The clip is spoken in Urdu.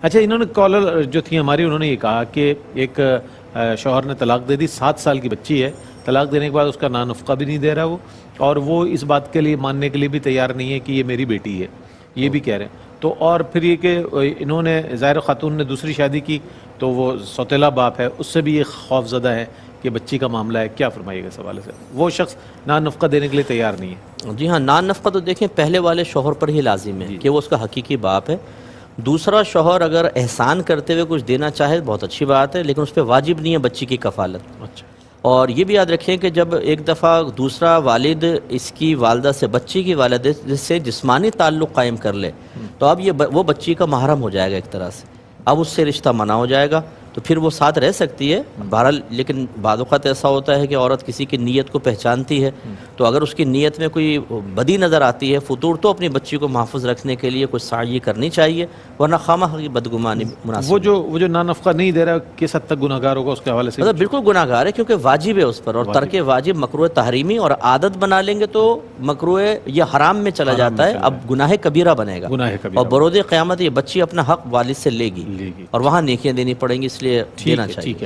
اچھا، انہوں نے کالر جو تھی ہماری، انہوں نے یہ کہا کہ ایک شوہر نے طلاق دے دی، 7 سال کی بچی ہے، طلاق دینے کے بعد اس کا نفقہ بھی نہیں دے رہا وہ، اور وہ اس بات کے لیے ماننے کے لیے بھی تیار نہیں ہے کہ یہ میری بیٹی ہے، یہ بھی کہہ رہے ہیں تو۔ اور پھر یہ کہ انہوں نے ظاہر خاتون نے دوسری شادی کی تو وہ سوتیلا باپ ہے، اس سے بھی یہ خوف زدہ ہے کہ بچی کا معاملہ ہے، کیا فرمائیے گا اس حوالے سے؟ وہ شخص نفقہ دینے کے لیے تیار نہیں ہے۔ جی ہاں، نفقہ تو دیکھیں پہلے والے شوہر پر ہی لازم ہے کہ وہ اس کا حقیقی باپ ہے۔ دوسرا شوہر اگر احسان کرتے ہوئے کچھ دینا چاہے بہت اچھی بات ہے، لیکن اس پہ واجب نہیں ہے بچی کی کفالت۔ اچھا، اور یہ بھی یاد رکھیں کہ جب ایک دفعہ دوسرا والد اس کی والدہ سے، بچی کی والدہ سے جسمانی تعلق قائم کر لے تو اب یہ وہ بچی کا محرم ہو جائے گا ایک طرح سے، اب اس سے رشتہ منع ہو جائے گا، تو پھر وہ ساتھ رہ سکتی ہے بہرحال۔ لیکن بعض اوقات ایسا ہوتا ہے کہ عورت کسی کی نیت کو پہچانتی ہے، تو اگر اس کی نیت میں کوئی بدی نظر آتی ہے، فطور، تو اپنی بچی کو محفوظ رکھنے کے لیے کچھ سعی کرنی چاہیے، ورنہ خواہ کی بدگمانی مناسب وہ جو نفقہ نہیں دے رہا کس حد تک گناہ گار ہوگا اس کے حوالے سے؟ مطلب بالکل گناہ گار ہے، کیونکہ واجب ہے اس پر، اور ترک واجب مکروہ تحریمی، اور عادت بنا لیں گے تو مکروہ یہ حرام میں چلا جاتا ہے، اب گناہ کبیرہ بنے گا، اور بروز قیامت یہ بچی اپنا حق والد سے لے گی اور وہاں نیکیاں دینی پڑیں گی، اس لیے دینا چاہیے۔